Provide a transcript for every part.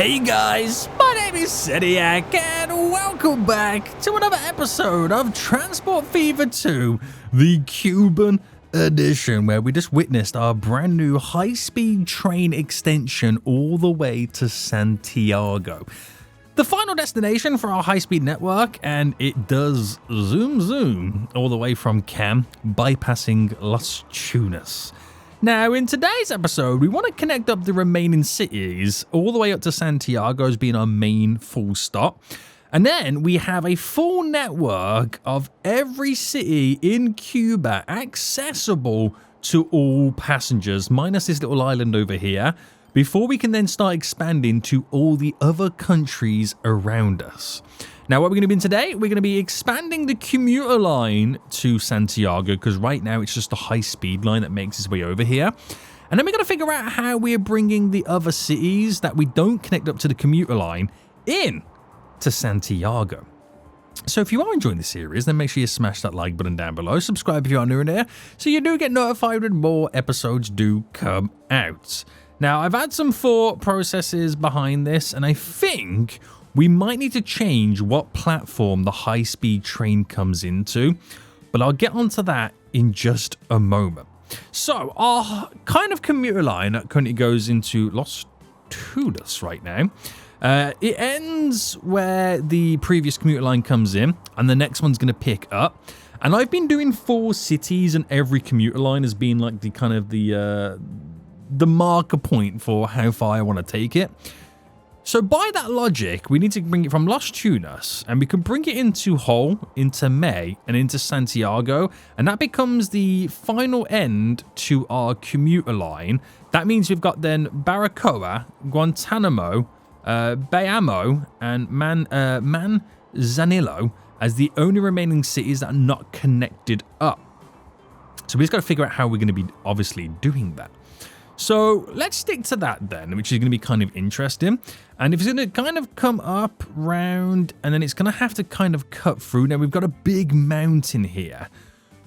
Hey guys, my name is Sediak and welcome back to another episode of Transport Fever 2, the Cuban edition, where we just witnessed our brand new high-speed train extension all the way to Santiago. The final destination for our high-speed network, and it does zoom all the way from Cam, bypassing Las Tunas. Now, in today's episode, we want to connect up the remaining cities all the way up to Santiago as being our main full stop. And then we have a full network of every city in Cuba accessible to all passengers, minus this little island over here, before we can then start expanding to all the other countries around us. Now, what we're going to be doing today, we're going to be expanding the commuter line to Santiago, because right now it's just a high-speed line that makes its way over here. And then we're going to figure out how we're bringing the other cities that we don't connect up to the commuter line in to Santiago. So if you are enjoying the series, then make sure you smash that like button down below. Subscribe if you are new in here, so you do get notified when more episodes do come out. Now, I've had some thought processes behind this, and I think we might need to change what platform the high-speed train comes into, but I'll get onto that in just a moment. So, our kind of commuter line that currently goes into Las Tunas right now, it ends where the previous commuter line comes in, and the next one's going to pick up. And I've been doing 4 cities, and every commuter line has been like the kind of the marker point for how far I want to take it. So by that logic, we need to bring it from Las Tunas, and we can bring it into Hull, into May, and into Santiago, and that becomes the final end to our commuter line. That means we've got then Baracoa, Guantanamo, Bayamo, and Manzanillo as the only remaining cities that are not connected up. So we just got to figure out how we're going to be obviously doing that. So let's stick to that then, which is going to be kind of interesting. And if it's going to kind of come up, round, and then it's going to have to kind of cut through. Now, we've got a big mountain here.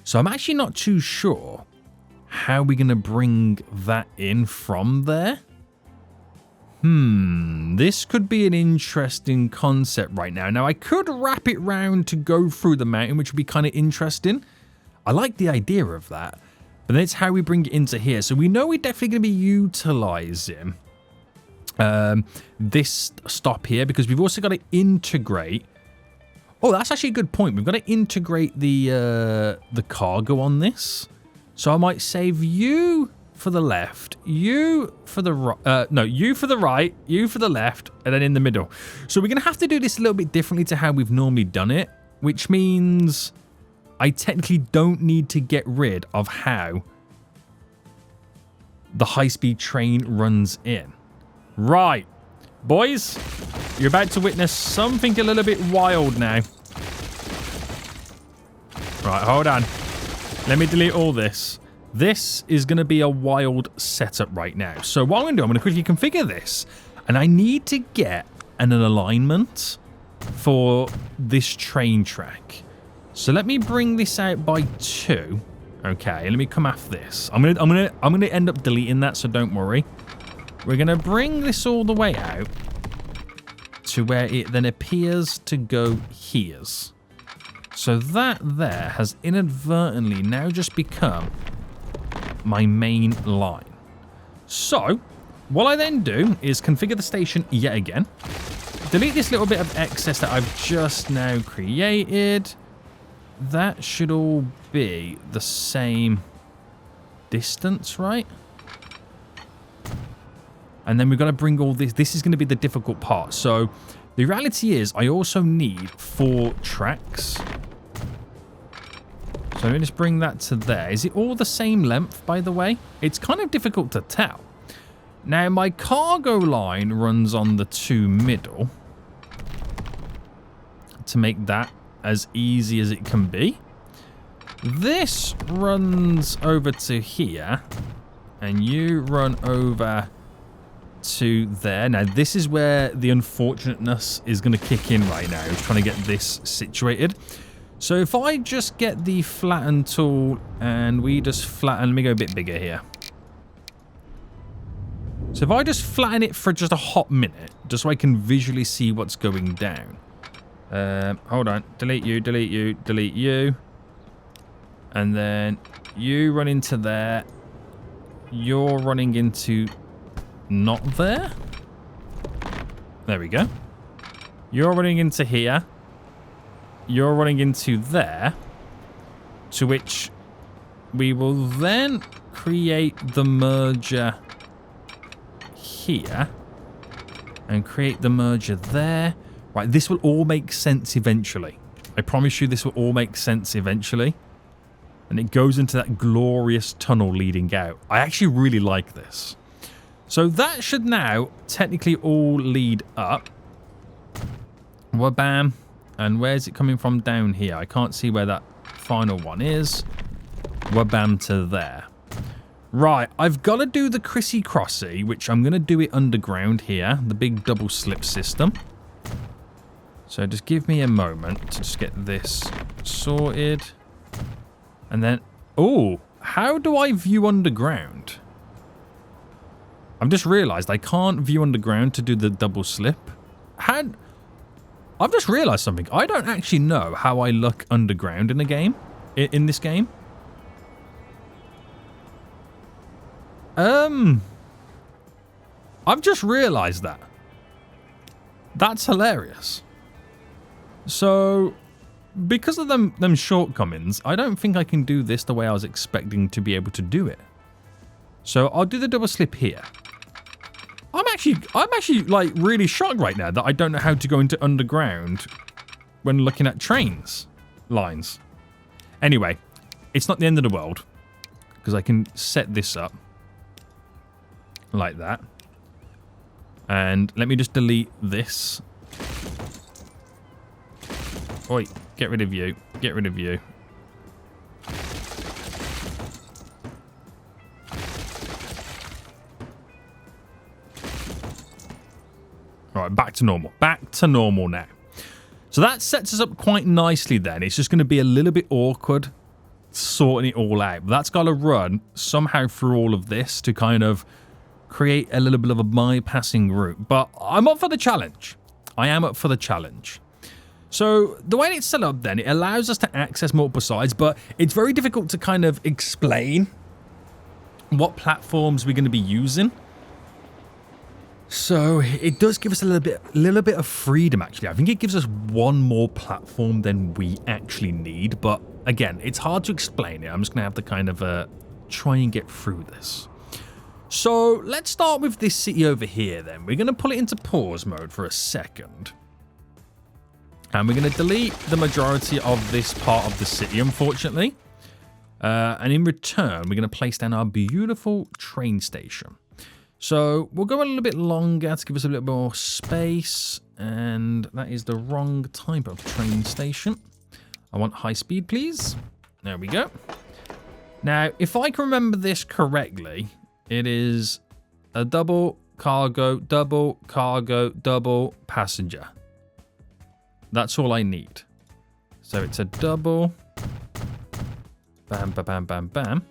So I'm actually not too sure how we're going to bring that in from there. This could be an interesting concept right now. Now, I could wrap it round to go through the mountain, which would be kind of interesting. I like the idea of that. But then it's how we bring it into here. So we know we're definitely going to be utilizing this stop here, because we've also got to integrate. Oh, that's actually a good point. We've got to integrate the cargo on this. So I might save you for the left, you for the right. No, you for the right, you for the left, and then in the middle. So we're going to have to do this a little bit differently to how we've normally done it, which means I technically don't need to get rid of how the high-speed train runs in. Right. Boys, you're about to witness something a little bit wild now. Right, hold on. Let me delete all this. This is going to be a wild setup right now. So what I'm going to do, I'm going to quickly configure this, and I need to get an alignment for this train track. So let me bring this out by 2. Okay, let me come off this. I'm gonna end up deleting that, so don't worry. We're gonna bring this all the way out to where it then appears to go here. So that there has inadvertently now just become my main line. So what I then do is configure the station yet again. Delete this little bit of excess that I've just now created. That should all be the same distance, right? And then we've got to bring all this. This is going to be the difficult part. So the reality is I also need 4 tracks. So let me just bring that to there. Is it all the same length, by the way? It's kind of difficult to tell. Now, my cargo line runs on the 2 middle to make that as easy as it can be. This runs over to here, and you run over to there. Now, this is where the unfortunateness is going to kick in right now. Is trying to get this situated. So if I just get the flatten tool and we just flatten, let me go a bit bigger here. So if I just flatten it for just a hot minute, just so I can visually see what's going down. Hold on. Delete you, delete you, delete you. And then you run into there. You're running into not there. There we go. You're running into here. You're running into there. To which we will then create the merger here. And create the merger there. Right, this will all make sense eventually. I promise you this will all make sense eventually. And it goes into that glorious tunnel leading out. I actually really like this. So that should now technically all lead up. Wabam. And where's it coming from down here? I can't see where that final one is. Wabam to there. Right, I've got to do the Chrissy Crossy, which I'm going to do it underground here. The big double slip system. So just give me a moment to just get this sorted. And then, oh, how do I view underground? I've just realized I can't view underground to do the double slip. I've just realized something. I don't actually know how I look underground in a game, in this game. I've just realized that. That's hilarious. So, because of them shortcomings, I don't think I can do this the way I was expecting to be able to do it. So I'll do the double slip here. I'm actually like really shocked right now that I don't know how to go into underground when looking at lines. Anyway, it's not the end of the world because I can set this up like that. And let me just delete this. Oi, get rid of you. Get rid of you. Alright, back to normal. Back to normal now. So that sets us up quite nicely then. It's just going to be a little bit awkward sorting it all out. But that's got to run somehow through all of this to kind of create a little bit of a bypassing route. But I'm up for the challenge. I am up for the challenge. So the way it's set up then, it allows us to access multiple sides, but it's very difficult to kind of explain what platforms we're going to be using. So it does give us a little bit of freedom, actually. I think it gives us one more platform than we actually need. But again, it's hard to explain it. I'm just going to have to kind of try and get through this. So let's start with this city over here then. We're going to pull it into pause mode for a second. And we're going to delete the majority of this part of the city, unfortunately. And in return, we're going to place down our beautiful train station. So we'll go a little bit longer to give us a little more space. And that is the wrong type of train station. I want high speed, please. There we go. Now, if I can remember this correctly, it is a double cargo, double passenger. That's all I need. So it's a double. Bam, bam, bam, bam, bam.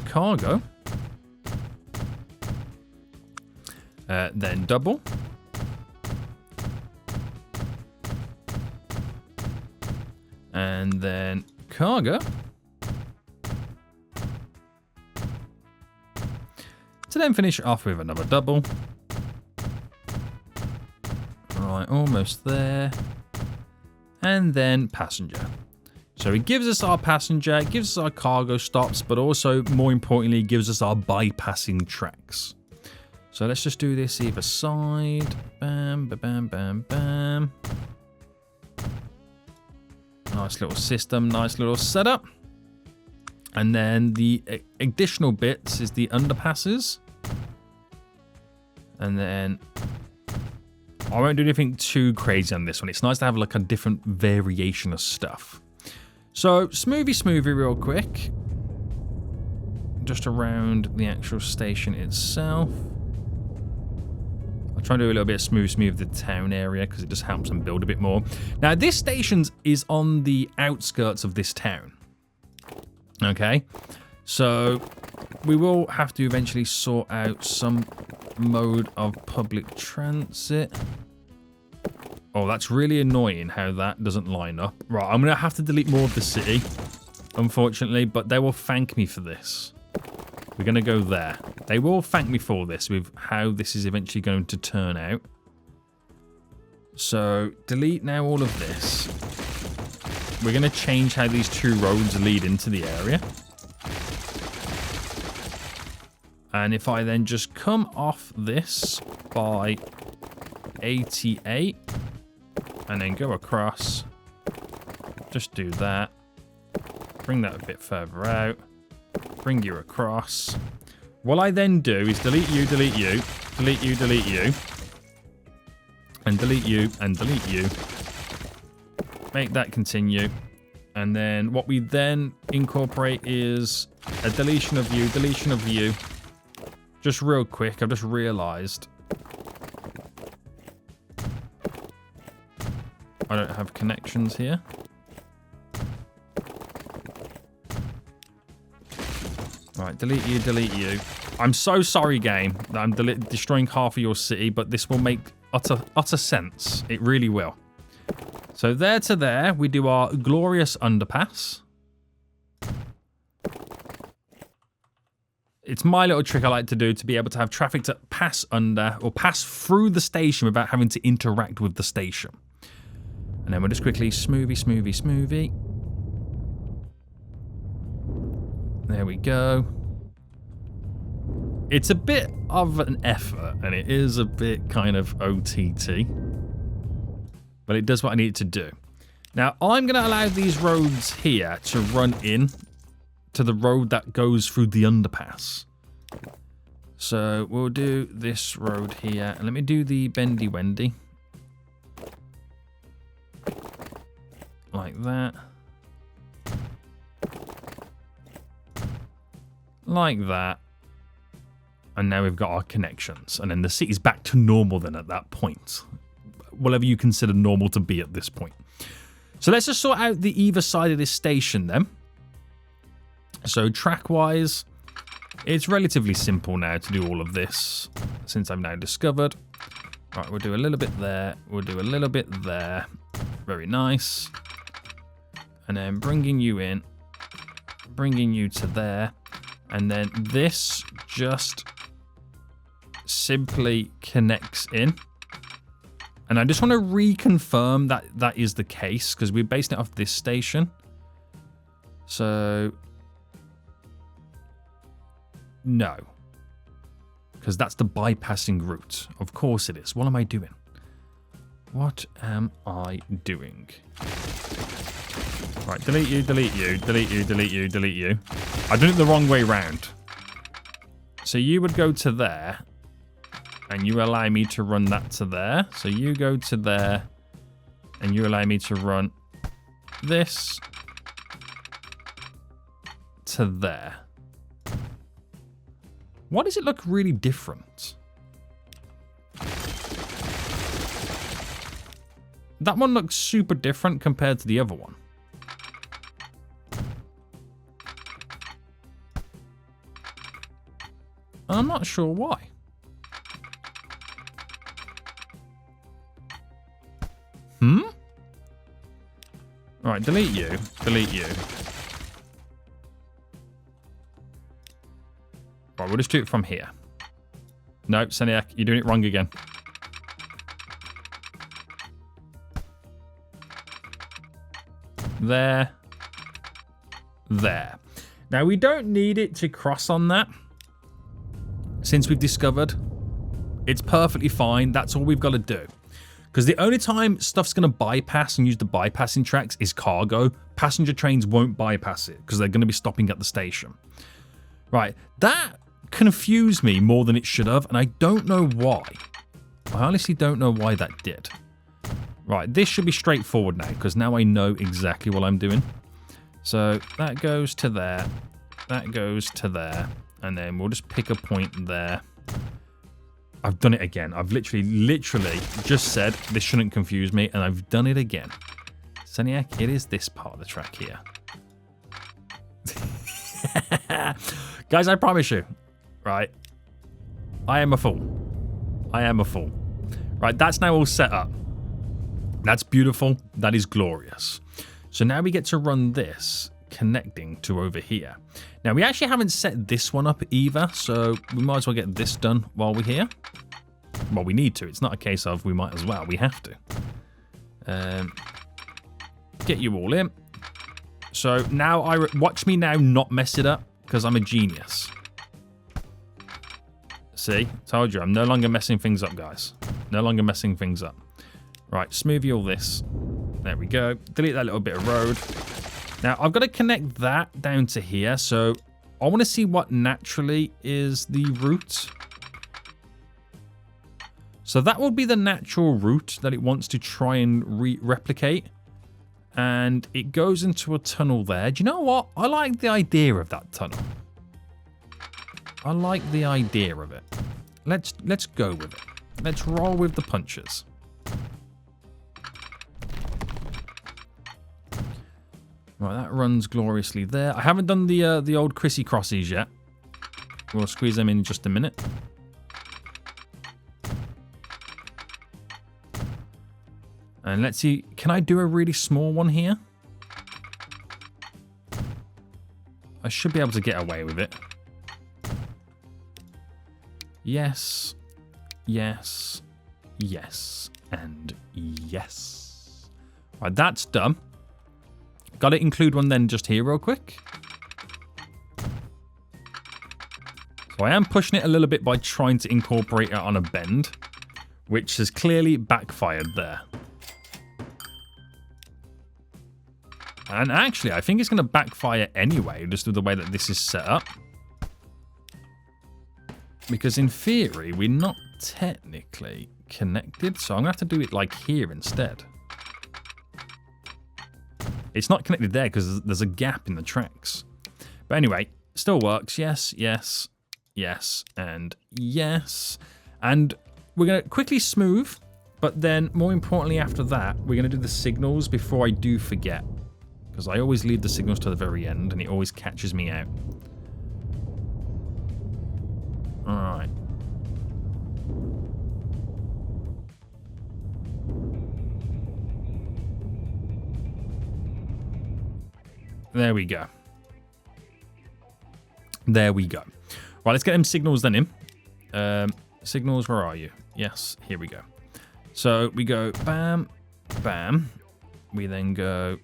Cargo. Then double. And then cargo. To then finish off with another double. Right, almost there. And then passenger. So it gives us our passenger, it gives us our cargo stops, but also, more importantly, it gives us our bypassing tracks. So let's just do this either side. Bam, bam, bam, bam. Nice little system, nice little setup. And then the additional bits is the underpasses. And then I won't do anything too crazy on this one. It's nice to have like a different variation of stuff. So smoothie real quick. Just around the actual station itself. I'll try and do a little bit of smooth the town area because it just helps them build a bit more. Now this station is on the outskirts of this town. Okay. So we will have to eventually sort out some mode of public transit. Oh, that's really annoying how that doesn't line up. Right, I'm going to have to delete more of the city, unfortunately, but they will thank me for this. We're going to go there. They will thank me for this with how this is eventually going to turn out. So, delete now all of this. We're going to change how these two roads lead into the area. And if I then just come off this by 88 and then go across, just do that. Bring that a bit further out. Bring you across. What I then do is delete you, delete you, delete you, delete you, and delete you, and delete you. Make that continue. And then what we then incorporate is a deletion of you, deletion of you. Just real quick, I've just realized I don't have connections here. Right, delete you, delete you. I'm so sorry, game, that I'm destroying half of your city, but this will make utter sense. It really will. So there to there, we do our glorious underpass. It's my little trick I like to do to be able to have traffic to pass under or pass through the station without having to interact with the station. And then we'll just quickly smoothie, smoothie, smoothie. There we go. It's a bit of an effort, and it is a bit kind of OTT. But it does what I need it to do. Now, I'm going to allow these roads here to run in to the road that goes through the underpass. So we'll do this road here. And let me do the bendy wendy. Like that. Like that. And now we've got our connections. And then the city's back to normal then at that point. Whatever you consider normal to be at this point. So let's just sort out the either side of this station then. So track-wise, it's relatively simple now to do all of this, since I've now discovered. Right, we'll do a little bit there. We'll do a little bit there. Very nice. And then bringing you in. Bringing you to there. And then this just simply connects in. And I just want to reconfirm that that is the case, because we're basing it off this station. So, no. Because that's the bypassing route. Of course it is. What am I doing? What am I doing? Right, delete you, delete you, delete you, delete you, delete you. I did it the wrong way round. So you would go to there. And you allow me to run that to there. So you go to there. And you allow me to run this to there. Why does it look really different? That one looks super different compared to the other one. I'm not sure why. Right, delete you. Delete you. Right, we'll just do it from here. No, Seniac, you're doing it wrong again. There. There. Now, we don't need it to cross on that. Since we've discovered, it's perfectly fine. That's all we've got to do. Because the only time stuff's going to bypass and use the bypassing tracks is cargo. Passenger trains won't bypass it because they're going to be stopping at the station. Right, that confused me more than it should have, and I don't know why. I honestly don't know why that did. Right, this should be straightforward now, because now I know exactly what I'm doing. So that goes to there, that goes to there, and then we'll just pick a point there. I've done it again. I've literally just said this shouldn't confuse me, and I've done it again. Seniac, it is this part of the track here. Guys, I promise you, right? I am a fool. I am a fool. Right, that's now all set up. That's beautiful. That is glorious. So now we get to run this connecting to over here. Now, we actually haven't set this one up either, so we might as well get this done while we're here. Well, we need to. It's not a case of we might as well. We have to. Get you all in. So now, watch me now not mess it up, because I'm a genius. See? Told you. I'm no longer messing things up, guys. No longer messing things up. Right, smoothie all this. There we go. Delete that little bit of road. Now, I've got to connect that down to here, so I want to see what naturally is the route. So that will be the natural route that it wants to try and replicate. And it goes into a tunnel there. Do you know what? I like the idea of that tunnel. I like the idea of it. Let's go with it. Let's roll with the punches. Right, that runs gloriously there. I haven't done the old Chrissy Crossies yet. We'll squeeze them in just a minute. And let's see, can I do a really small one here? I should be able to get away with it. Yes, yes, yes, and yes. Right, that's done. Got to include one then just here real quick. So I am pushing it a little bit by trying to incorporate it on a bend, which has clearly backfired there. And actually, I think it's going to backfire anyway, just with the way that this is set up. Because in theory, we're not technically connected, so I'm going to have to do it like here instead. It's not connected there because there's a gap in the tracks. But anyway, still works. Yes, yes, yes, and yes. And we're going to quickly smooth, but then more importantly after that, we're going to do the signals before I do forget. Because I always leave the signals to the very end and it always catches me out. Alright. There we go. There we go. Right, let's get them signals then in. Signals, where are you? Yes, here we go. So we go bam, bam. We then go...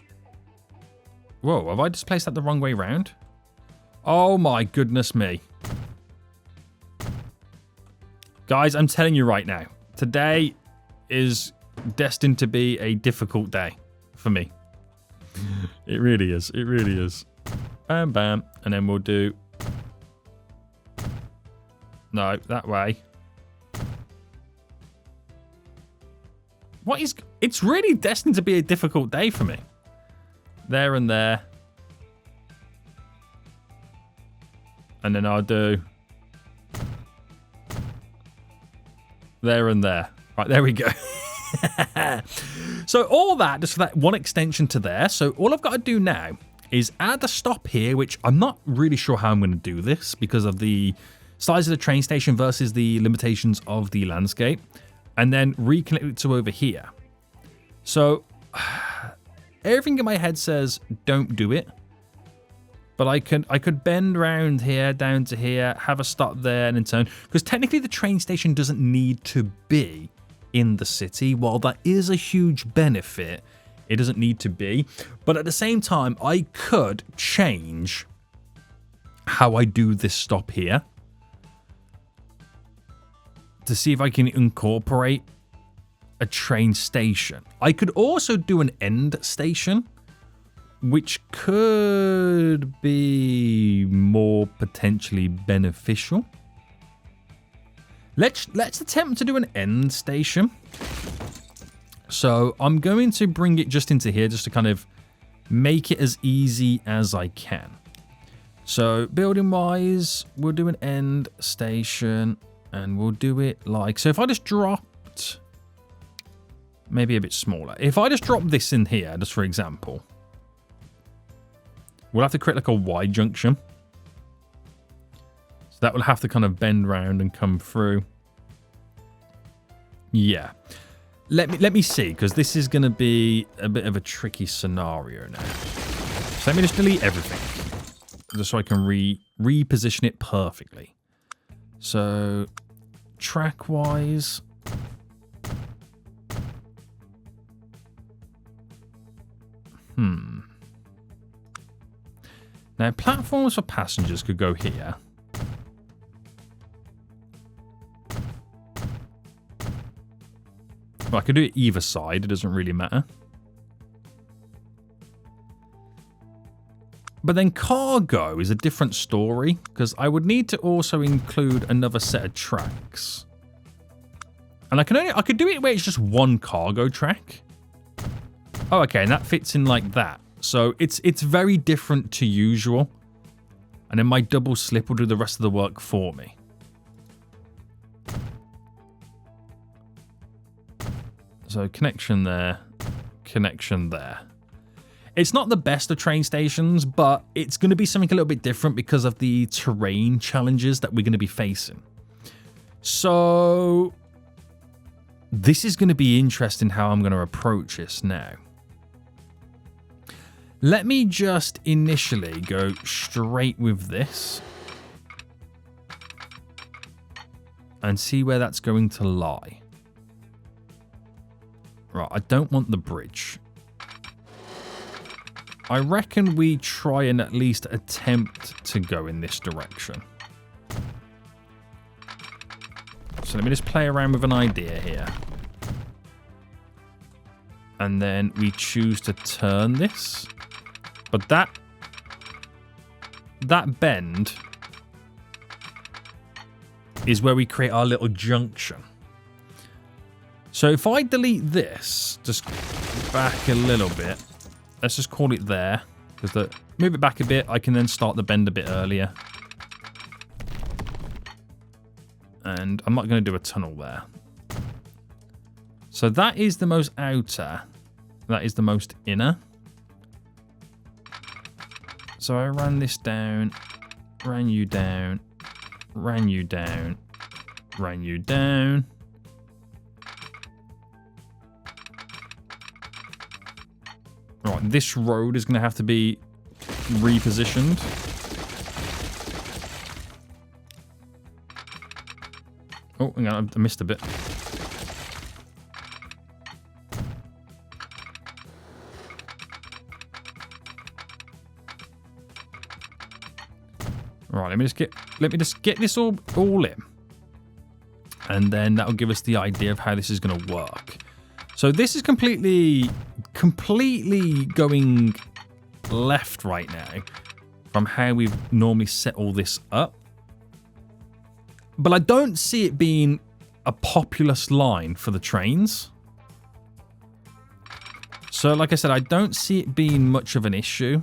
Whoa, have I just placed that the wrong way round? Oh my goodness me. Guys, I'm telling you right now, today is destined to be a difficult day for me. It really is. It really is. Bam, bam. And then we'll do... No, that way. What is... It's really destined to be a difficult day for me. There and there. And then I'll do... There and there. Right, there we go. So all that, just for that one extension to there. So all I've got to do now is add a stop here, which I'm not really sure how I'm going to do this because of the size of the train station versus the limitations of the landscape. And then reconnect it to over here. So everything in my head says don't do it. But I could bend around here, down to here, have a stop there and then turn. Because technically the train station doesn't need to be in the city. While that is a huge benefit, it doesn't need to be. But at the same time, I could change how I do this stop here. To see if I can incorporate a train station. I could also do an end station, which could be more potentially beneficial. Let's attempt to do an end station. So I'm going to bring it just into here just to kind of make it as easy as I can. So building wise, we'll do an end station and we'll do it like, so if I just dropped maybe a bit smaller. If I just drop this in here, just for example, we'll have to create like a Y junction. So that will have to kind of bend round and come through. Yeah. Let me see, because this is going to be a bit of a tricky scenario now. So let me just delete everything, just so I can reposition it perfectly. So, track-wise... Now, platforms for passengers could go here. Well, I could do it either side. It doesn't really matter. But then cargo is a different story, because I would need to also include another set of tracks. And I could do it where it's just one cargo track. Oh, okay, and that fits in like that. So it's very different to usual. And then my double slip will do the rest of the work for me. So connection there, connection there. It's not the best of train stations, but it's going to be something a little bit different because of the terrain challenges that we're going to be facing. So this is going to be interesting how I'm going to approach this now. Let me just initially go straight with this and see where that's going to lie. Right, I don't want the bridge. I reckon we try and at least attempt to go in this direction. So let me just play around with an idea here. And then we choose to turn this. But that bend is where we create our little junction. So if I delete this, just back a little bit, let's just call it there. Because move it back a bit, I can then start the bend a bit earlier. And I'm not going to do a tunnel there. So that is the most outer. That is the most inner. So I ran this down, ran you down, ran you down, ran you down. Right, this road is going to have to be repositioned. Oh, hang on, I missed a bit. Right, let me just get this all in. And then that'll give us the idea of how this is going to work. So this is completely going left right now from how we've normally set all this up. But I don't see it being a populous line for the trains. So like I said, I don't see it being much of an issue.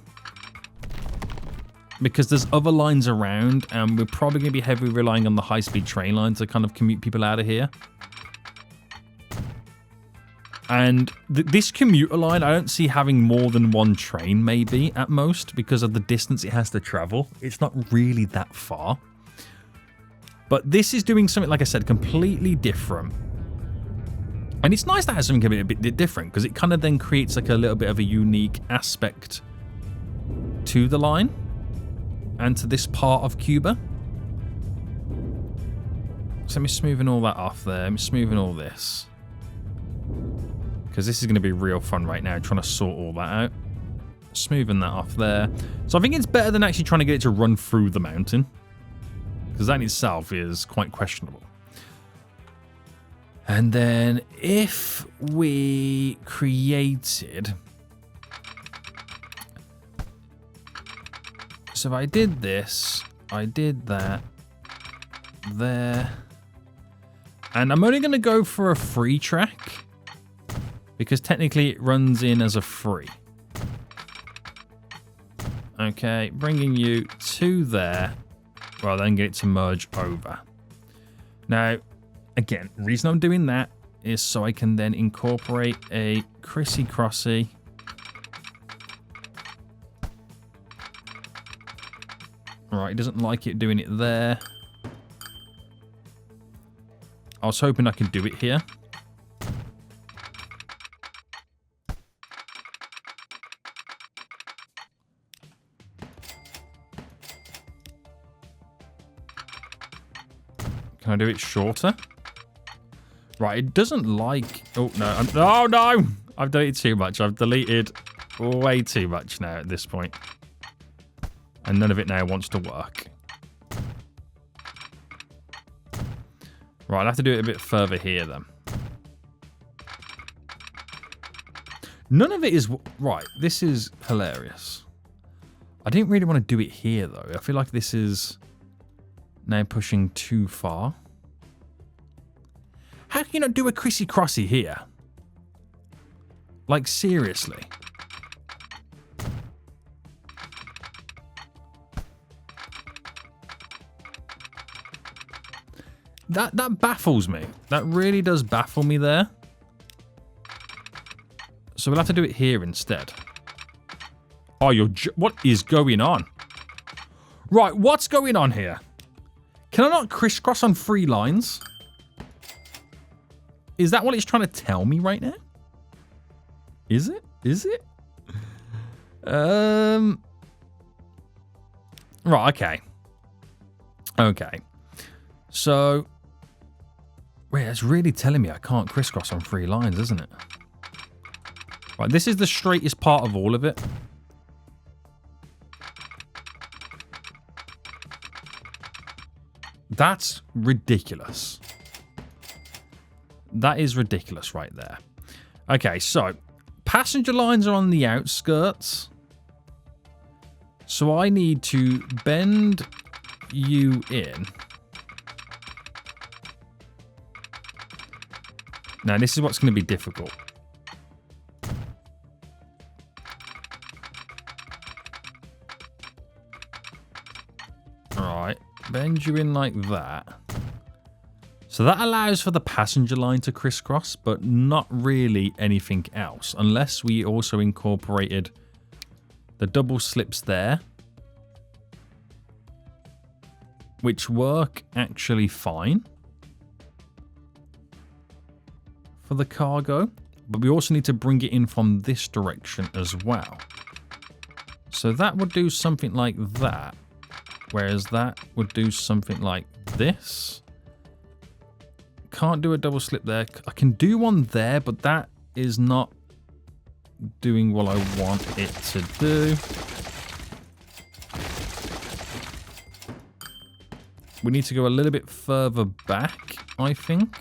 Because there's other lines around, and we're probably going to be heavily relying on the high-speed train lines to kind of commute people out of here. And this commuter line, I don't see having more than one train, maybe, at most, because of the distance it has to travel. It's not really that far. But this is doing something, like I said, completely different. And it's nice to have something a bit different, because it kind of then creates like a little bit of a unique aspect to the line. And to this part of Cuba. So let me smoothing all that off there. I'm smoothing all this. Because this is going to be real fun right now, trying to sort all that out. Smoothing that off there. So I think it's better than actually trying to get it to run through the mountain. Because that in itself is quite questionable. And then if we created... So if I did this, I did that, there, and I'm only going to go for a free track, because technically it runs in as a free. Okay, bringing you to there, well then get it to merge over. Now, again, the reason I'm doing that is so I can then incorporate a crissy-crossy. Right, it doesn't like it doing it there. I was hoping I could do it here. Can I do it shorter? Right, it doesn't like... Oh, no. Oh, no! I've deleted too much. I've deleted way too much now at this point. And none of it now wants to work. Right, I'll have to do it a bit further here, then. None of it is... Right, this is hilarious. I didn't really want to do it here, though. I feel like this is now pushing too far. How can you not do a Chrissy Crossy here? Like, seriously. That baffles me. That really does baffle me there. So we'll have to do it here instead. Oh, what is going on? Right, what's going on here? Can I not crisscross on 3 lines? Is that what it's trying to tell me right now? Is it? Is it? Right, okay. Okay. So... Wait, that's really telling me I can't crisscross on 3 lines, isn't it? Right, this is the straightest part of all of it. That's ridiculous. That is ridiculous right there. Okay, so passenger lines are on the outskirts. So I need to bend you in. Now, this is what's going to be difficult. Alright, bend you in like that. So that allows for the passenger line to crisscross, but not really anything else, unless we also incorporated the double slips there, which work actually fine for the cargo, but we also need to bring it in from this direction as well. So that would do something like that, whereas that would do something like this. Can't do a double slip there. I can do one there, but that is not doing what I want it to do. We need to go a little bit further back, I think.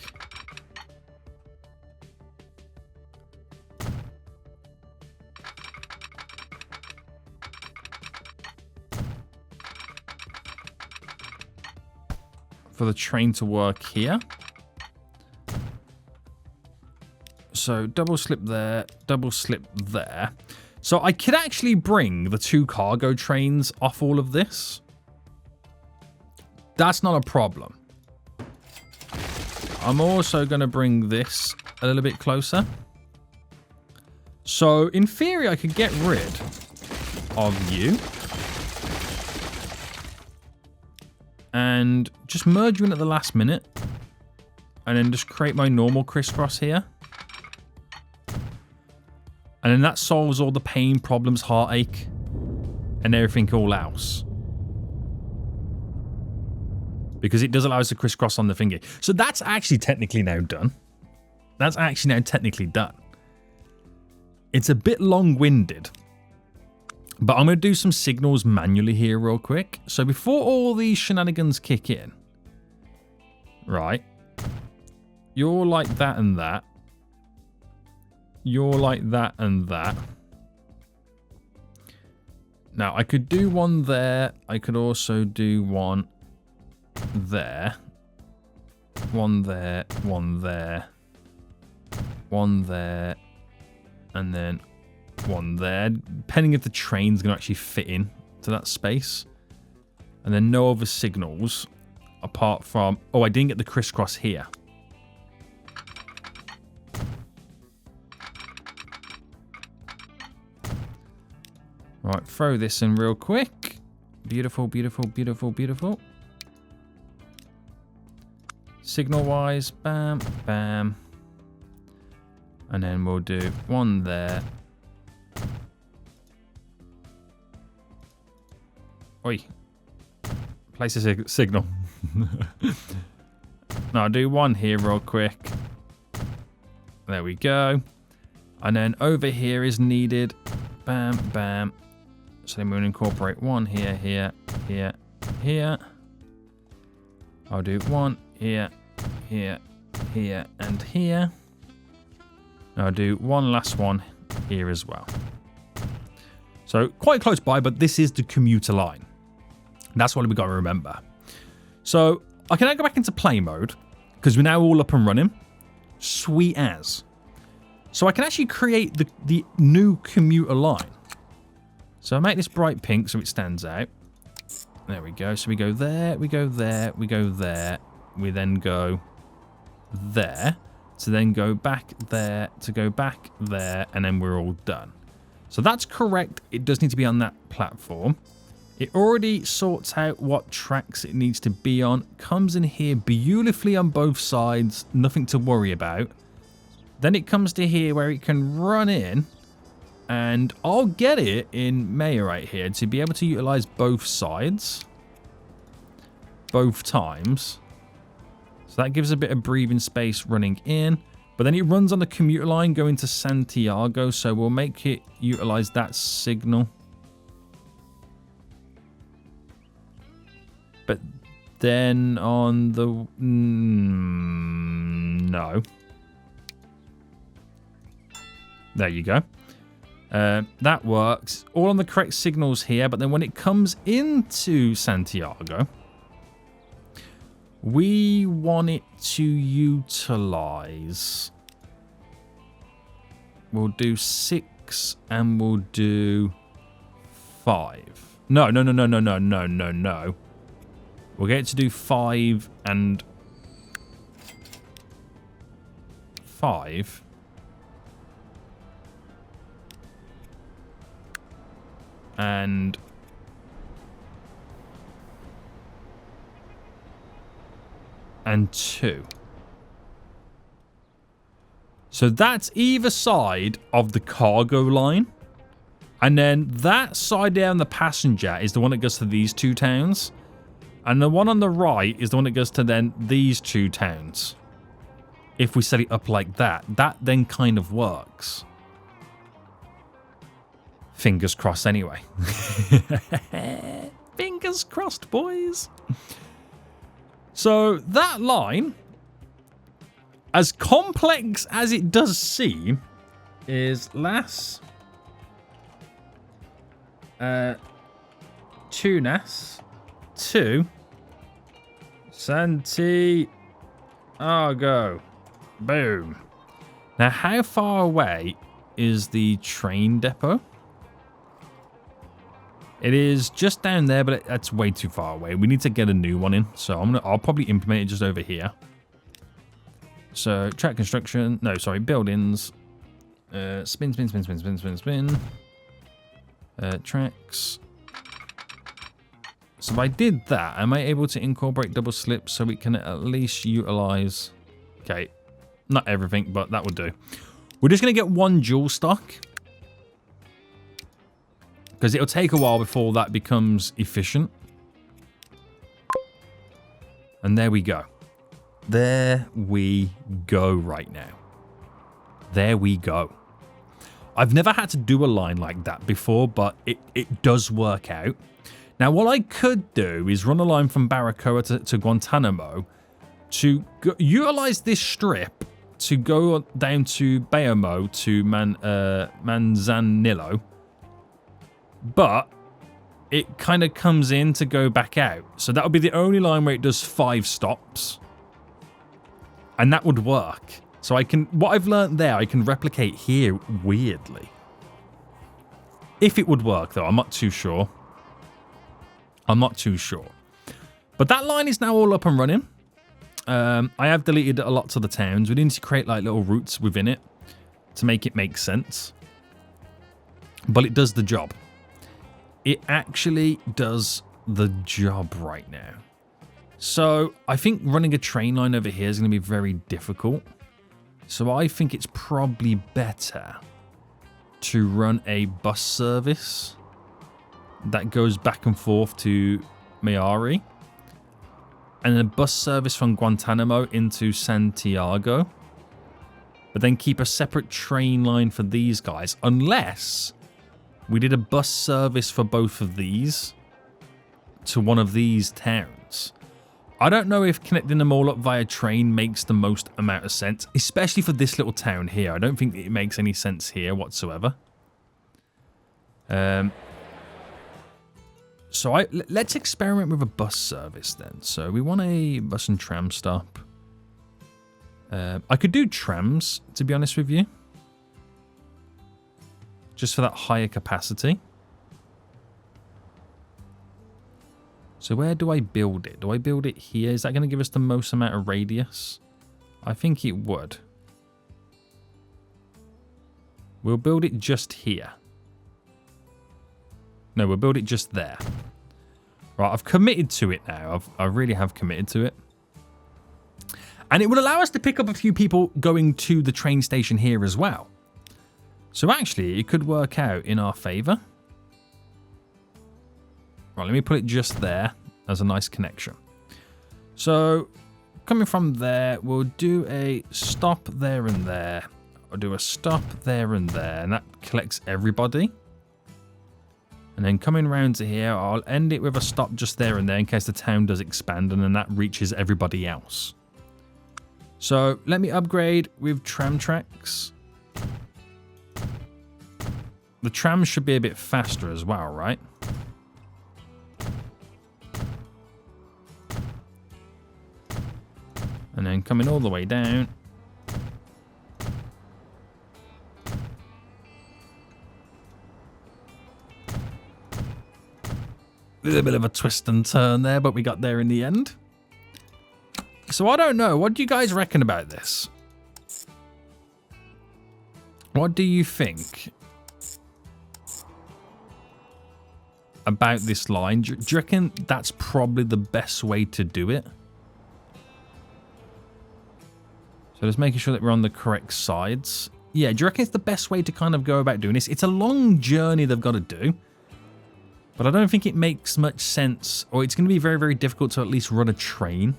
For the train to work here. So double slip there, double slip there. So I could actually bring the 2 cargo trains off all of this. That's not a problem. I'm also going to bring this a little bit closer. So in theory, I could get rid of you. And just merge you in at the last minute. And then just create my normal crisscross here. And then that solves all the pain, problems, heartache, and everything all else. Because it does allow us to crisscross on the finger. So that's actually technically now done. That's actually now technically done. It's a bit long-winded. But I'm going to do some signals manually here real quick. So before all these shenanigans kick in. Right. You're like that and that. You're like that and that. Now, I could do one there. I could also do one there. One there. One there. One there. And then one there. Depending if the train's going to actually fit in to that space. And then no other signals. Apart from... Oh, I didn't get the crisscross here. Right, throw this in real quick. Beautiful, beautiful, beautiful, beautiful. Signal-wise, bam, bam. And then we'll do one there. Oi. Place a signal. No, I'll do one here real quick. There we go. And then over here is needed. Bam, bam. So then we're going to incorporate one here, here, here, here. I'll do one here, here, here, and here. I'll do one last one here as well. So quite close by, but this is the commuter line. That's what we've got to remember. So I can now go back into play mode because we're now all up and running. Sweet as. So I can actually create the new commuter line. So I make this bright pink so it stands out. There we go. So we go there, we go there, we go there. We then go there. To then go back there, to go back there, and then we're all done. So that's correct. It does need to be on that platform. It already sorts out what tracks it needs to be on. Comes in here beautifully on both sides. Nothing to worry about. Then it comes to here where it can run in. And I'll get it in Mayari right here to be able to utilize both sides. Both times. So that gives a bit of breathing space running in. But then it runs on the commuter line going to Santiago. So we'll make it utilize that signal. But then on the... no. There you go. That works. All on the correct signals here. But then when it comes into Santiago... we want it to utilize. We'll do 6 and we'll do 5. No. We'll get it to do 5 and 5. And 2. So that's either side of the cargo line. And then that side down the passenger is the one that goes to these 2 towns. And the one on the right is the one that goes to then these 2 towns. If we set it up like that, that then kind of works. Fingers crossed anyway. Fingers crossed, boys. So that line, as complex as it does seem, is Las Tunas to Santiago. Boom. Now, how far away is the train depot? It is just down there, but that's way too far away. We need to get a new one in. So I'll probably implement it just over here. So track construction. No, sorry, buildings. Spin. Tracks. So if I did that, am I able to incorporate double slips so we can at least utilize... okay, not everything, but that would do. We're just going to get one dual stock. Because it'll take a while before that becomes efficient. And there we go. There we go right now. There we go. I've never had to do a line like that before, but it does work out. Now, what I could do is run a line from Baracoa to Guantanamo to utilize this strip to go down to Bayamo to Manzanillo. But it kind of comes in to go back out. So that would be the only line where it does 5 stops. And that would work. So I can, what I've learned there, I can replicate here weirdly. If it would work though, I'm not too sure. I'm not too sure. But that line is now all up and running. I have deleted a lot of the towns. We need to create like little routes within it to make it make sense. But it does the job. It actually does the job right now. So I think running a train line over here is going to be very difficult. So I think it's probably better to run a bus service that goes back and forth to Mayari. and a bus service from Guantanamo into Santiago. But then keep a separate train line for these guys, unless we did a bus service for both of these to one of these towns. I don't know if connecting them all up via train makes the most amount of sense, especially for this little town here. I don't think it makes any sense here whatsoever. So let's experiment with a bus service then. So we want a bus and tram stop. I could do trams, to be honest with you. Just for that higher capacity. So where do I build it? Do I build it here? Is that going to give us the most amount of radius? I think it would. We'll build it just here. No, we'll build it just there. Right, I've committed to it now. I really have committed to it. And it would allow us to pick up a few people going to the train station here as well. So actually, it could work out in our favour. Right, let me put it just there as a nice connection. So, coming from there, we'll do a stop there and there. I'll do a stop there and there, and that collects everybody. And then coming around to here, I'll end it with a stop just there and there in case the town does expand, and then that reaches everybody else. So, let me upgrade with tram tracks. The trams should be a bit faster as well, right? And then coming all the way down. A little bit of a twist and turn there, but we got there in the end. So I don't know. What do you guys reckon about this? What do you think about this line? Do you reckon that's probably the best way to do it? So just making sure that we're on the correct sides. Yeah, do you reckon it's the best way to kind of go about doing this? It's a long journey they've got to do. But I don't think it makes much sense. Or it's going to be very, very difficult to at least run a train.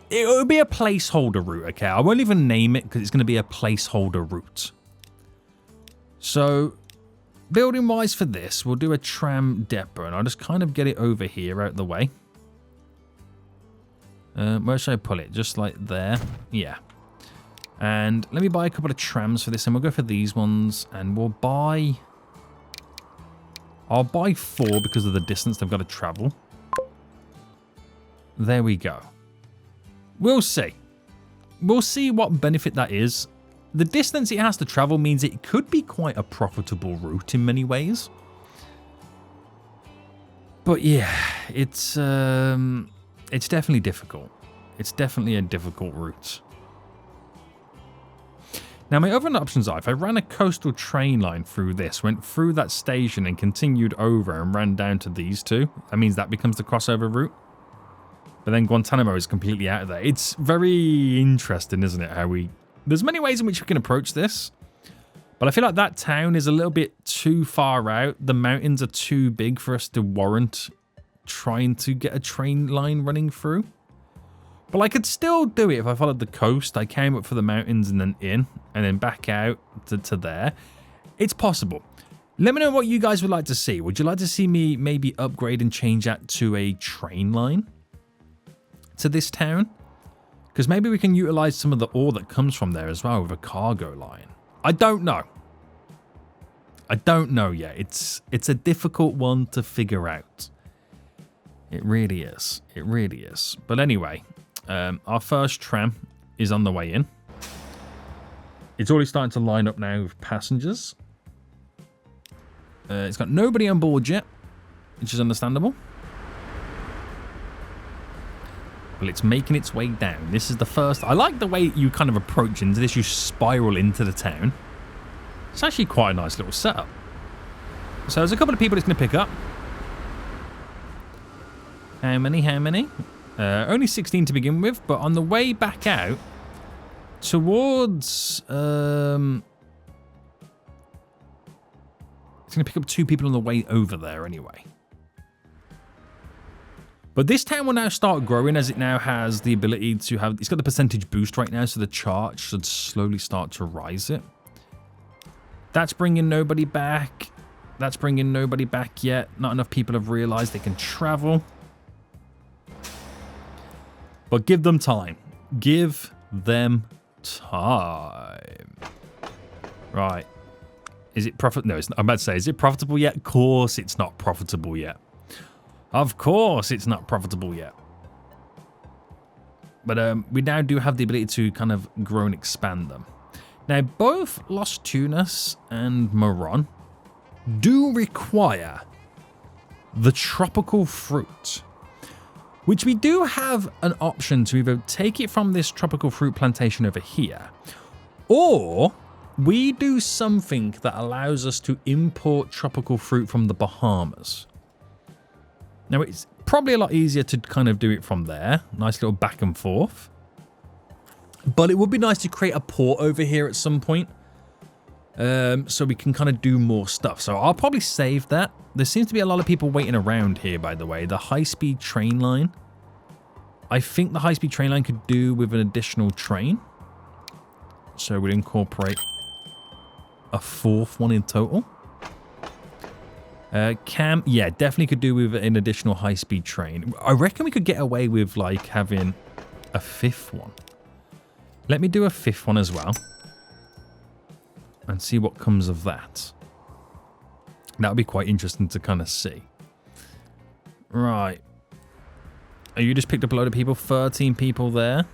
It will be a placeholder route, okay? I won't even name it because it's going to be a placeholder route. So, building-wise for this, we'll do a tram depot. And I'll just kind of get it over here out the way. Where should I pull it? Just like there. Yeah. And let me buy a couple of trams for this. And we'll go for these ones. And we'll buy... I'll buy 4 because of the distance they've got to travel. There we go. We'll see. We'll see what benefit that is. The distance it has to travel means it could be quite a profitable route in many ways. But yeah, it's definitely difficult. It's definitely a difficult route. Now, my other options are, if I ran a coastal train line through this, went through that station and continued over and ran down to these two, that means that becomes the crossover route. But then Guantanamo is completely out of there. It's very interesting, isn't it, how we... There's many ways in which we can approach this. But I feel like that town is a little bit too far out. The mountains are too big for us to warrant trying to get a train line running through. But I could still do it if I followed the coast. I came up for the mountains and then in, and then back out to there. It's possible. Let me know what you guys would like to see. Would you like to see me maybe upgrade and change that to a train line to this town? Because maybe we can utilize some of the ore that comes from there as well with a cargo line. I don't know. I don't know yet. It's a difficult one to figure out. It really is. It really is. But anyway, our first tram is on the way in. It's already starting to line up now with passengers. It's got nobody on board yet, which is understandable. Well, it's making its way down. This is the first... I like the way you kind of approach into this. You spiral into the town. It's actually quite a nice little setup. So there's a couple of people it's going to pick up. How many? How many? Only 16 to begin with, but on the way back out towards... it's going to pick up 2 people on the way over there anyway. But this town will now start growing as it now has the ability to have... It's got the percentage boost right now, so the chart should slowly start to rise it. That's bringing nobody back. That's bringing nobody back yet. Not enough people have realized they can travel. But give them time. Give them time. Right. Is it profit? No, it's not. I'm about to say, is it profitable yet? Of course it's not profitable yet. Of course it's not profitable yet. But we now do have the ability to kind of grow and expand them. Now, both Los Tunas and Moron do require the tropical fruit, which we do have an option to either take it from this tropical fruit plantation over here, or we do something that allows us to import tropical fruit from the Bahamas. Now, it's probably a lot easier to kind of do it from there. Nice little back and forth. But it would be nice to create a port over here at some point. So we can kind of do more stuff. So I'll probably save that. There seems to be a lot of people waiting around here, by the way. The high-speed train line. I think the high-speed train line could do with an additional train. So we'll incorporate a fourth one in total. Yeah, definitely could do with an additional high-speed train. I reckon we could get away with, like, having a fifth one. Let me do a fifth one as well. And see what comes of that. That would be quite interesting to kind of see. Right. Oh, you just picked up a load of people. 13 people there.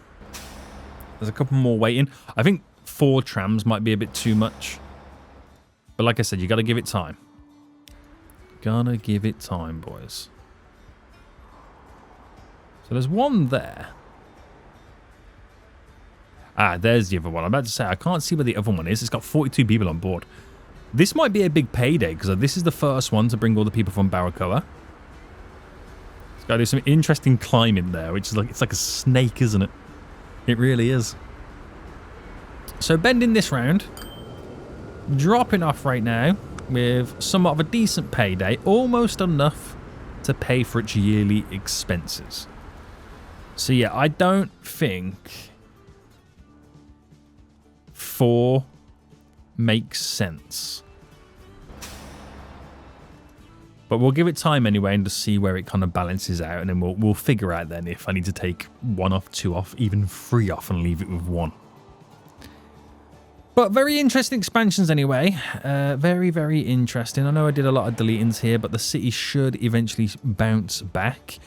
There's a couple more waiting. I think 4 trams might be a bit too much. But like I said, you got to give it time. Gotta give it time, boys. So there's one there. Ah, there's the other one. I'm about to say, I can't see where the other one is. It's got 42 people on board. This might be a big payday, because this is the first one to bring all the people from Barracoa. It's got to do some interesting climbing there, which is like, it's like a snake, isn't it? It really is. So bending this round. Dropping off right now with somewhat of a decent payday. Almost enough to pay for its yearly expenses. So yeah, I don't think 4 makes sense. But we'll give it time anyway and just see where it kind of balances out, and then we'll figure out then if I need to take 1 off, 2 off, even 3 off and leave it with 1. But very interesting expansions anyway. Very, very interesting. I know I did a lot of deletings here, but the city should eventually bounce back.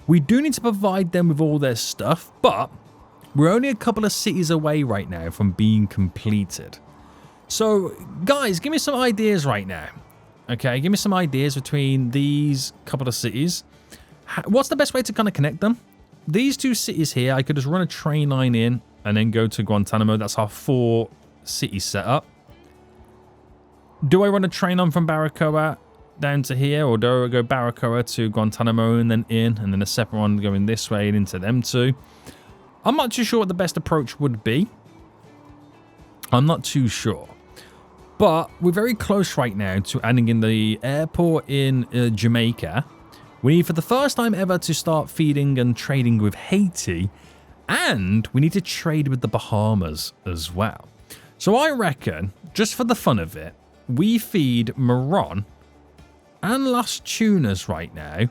We do need to provide them with all their stuff, but we're only a couple of cities away right now from being completed. So, guys, give me some ideas right now. Okay, give me some ideas between these couple of cities. What's the best way to kind of connect them? These 2 cities here, I could just run a train line in and then go to Guantanamo. That's our 4 city setup. Do I run a train on from Barracoa down to here, or do I go Barracoa to Guantanamo and then in, and then a separate one going this way and into them 2? I'm not too sure what the best approach would be. I'm not too sure. But we're very close right now to adding in the airport in Jamaica. We need for the first time ever to start feeding and trading with Haiti, and we need to trade with the Bahamas as well. So I reckon, just for the fun of it, we feed Moron and Las Tunas right now,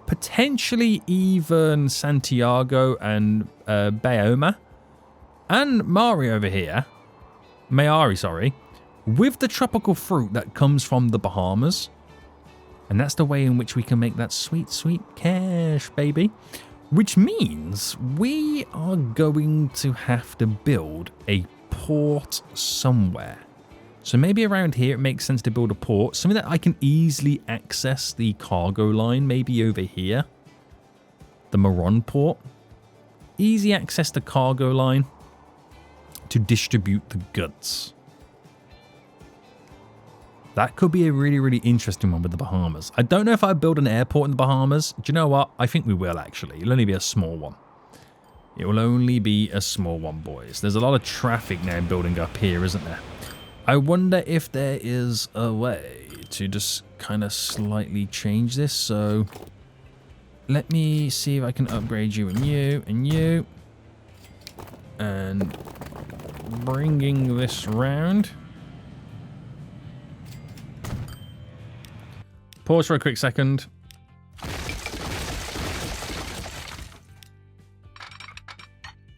potentially even Santiago and Bayoma, and Mayari over here, with the tropical fruit that comes from the Bahamas. And that's the way in which we can make that sweet, sweet cash, baby. Which means we are going to have to build a port somewhere. So maybe around here it makes sense to build a port, something that I can easily access the cargo line, maybe over here, the Moron port. Easy access to cargo line to distribute the goods. That could be a really, really interesting one with the Bahamas. I don't know if I build an airport in the Bahamas. Do you know what? I think we will, actually. It'll only be a small one. It will only be a small one, boys. There's a lot of traffic now building up here, isn't there? I wonder if there is a way to just kind of slightly change this. So Let me see if I can upgrade you and you and you. And bringing this round. Pause for a quick second.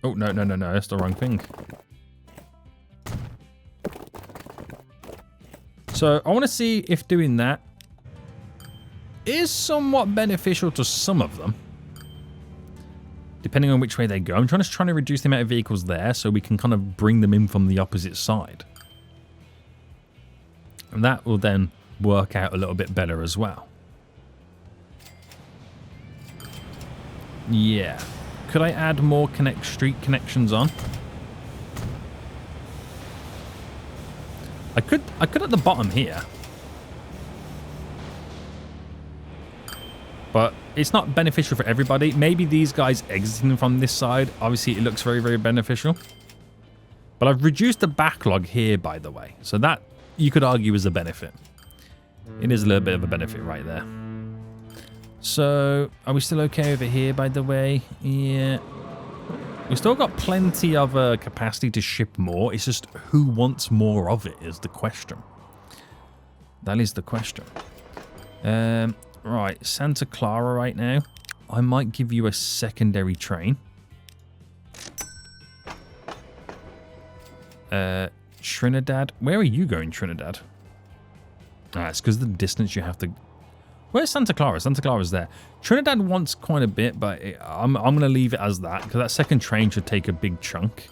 Oh, no, no, no, no. That's the wrong thing. So I want to see if doing that is somewhat beneficial to some of them, depending on which way they go. I'm trying to reduce the amount of vehicles there so we can kind of bring them in from the opposite side. And that will then work out a little bit better as well. Yeah. Could I add more street connections on? I could at the bottom here. But it's not beneficial for everybody. Maybe these guys exiting from this side, obviously it looks very, very beneficial. But I've reduced the backlog here, by the way. So that, you could argue, is a benefit. It is a little bit of a benefit right there. So, are we still okay over here, by the way? Yeah. We've still got plenty of capacity to ship more. It's just who wants more of it is the question. That is the question. Right, Santa Clara right now. I might give you a secondary train. Trinidad. Where are you going, Trinidad? Ah, it's because of the distance you have to... Where's Santa Clara? Santa Clara's there. Trinidad wants quite a bit, but I'm going to leave it as that, because that second train should take a big chunk.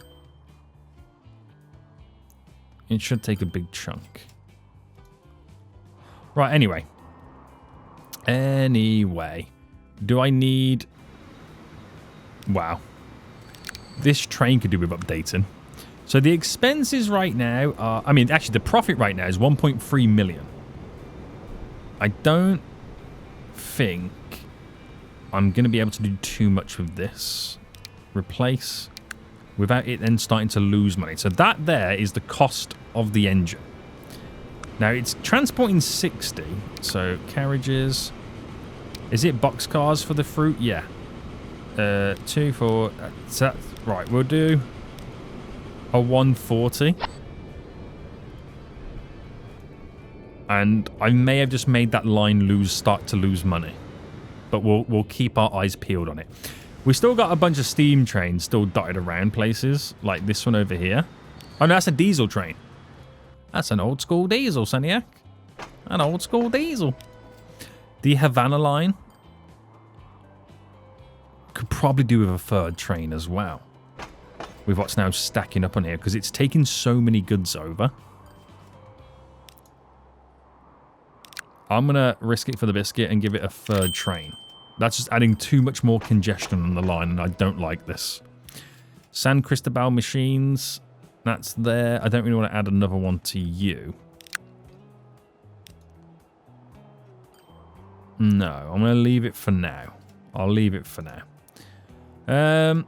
It should take a big chunk. Right, anyway. Do I need... Wow. This train could do with updating. So the expenses right now are... I mean, actually, the profit right now is 1.3 million. I don't think I'm going to be able to do too much with this. Replace. Without it then starting to lose money. So that there is the cost of the engine. Now, it's transporting 60. So, carriages. Is it boxcars for the fruit? Yeah. 2, 4. Right, we'll do a 140. And I may have just made that line start to lose money. But we'll keep our eyes peeled on it. We still got a bunch of steam trains still dotted around places. Like this one over here. Oh, no, that's a diesel train. That's an old school diesel, Seniac. An old school diesel. The Havana line could probably do with a third train as well. With what's now stacking up on here. Because it's taking so many goods over. I'm going to risk it for the biscuit and give it a third train. That's just adding too much more congestion on the line, and I don't like this. San Cristobal machines. That's there. I don't really want to add another one to you. No, I'm going to leave it for now. I'll leave it for now.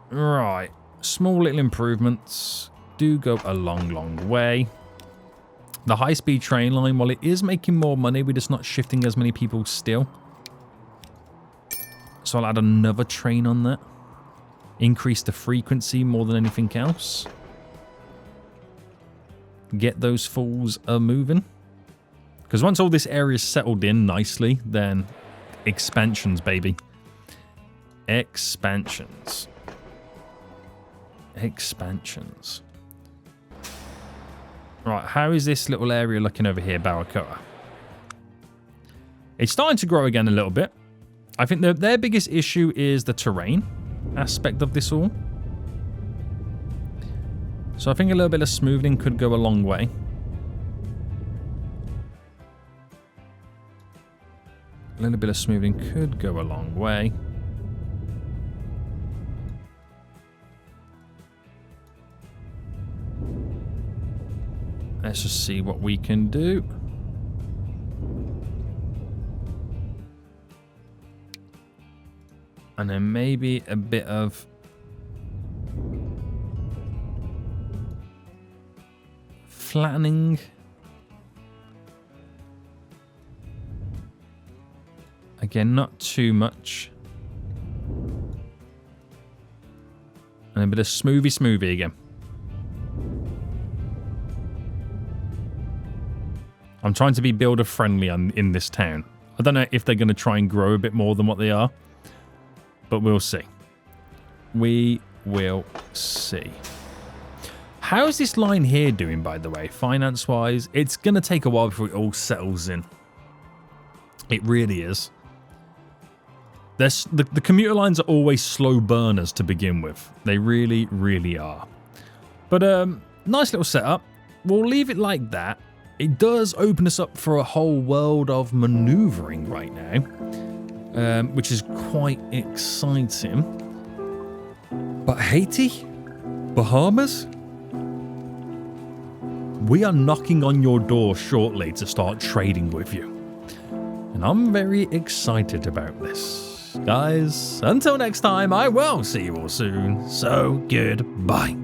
Right. Small little improvements do go a long, long way. The high-speed train line, while it is making more money, we're just not shifting as many people still. So I'll add another train on that. Increase the frequency more than anything else. Get those fools moving. Because once all this area is settled in nicely, then expansions, baby. Expansions. Expansions. Right, how is this little area looking over here, Barracoa? It's starting to grow again a little bit. I think their biggest issue is the terrain aspect of this all. So I think a little bit of smoothing could go a long way. A little bit of smoothing could go a long way. Let's just see what we can do. And then maybe a bit of flattening. Again, not too much. And a bit of smoothie again. I'm trying to be builder friendly in this town. I don't know if they're going to try and grow a bit more than what they are. But we'll see. We will see. How's this line here doing, by the way, finance-wise? It's going to take a while before it all settles in. It really is. The commuter lines are always slow burners to begin with. They really, really are. But nice little setup. We'll leave it like that. It does open us up for a whole world of maneuvering right now, which is quite exciting. But Haiti? Bahamas? We are knocking on your door shortly to start trading with you. And I'm very excited about this. Guys, until next time, I will see you all soon. So, goodbye.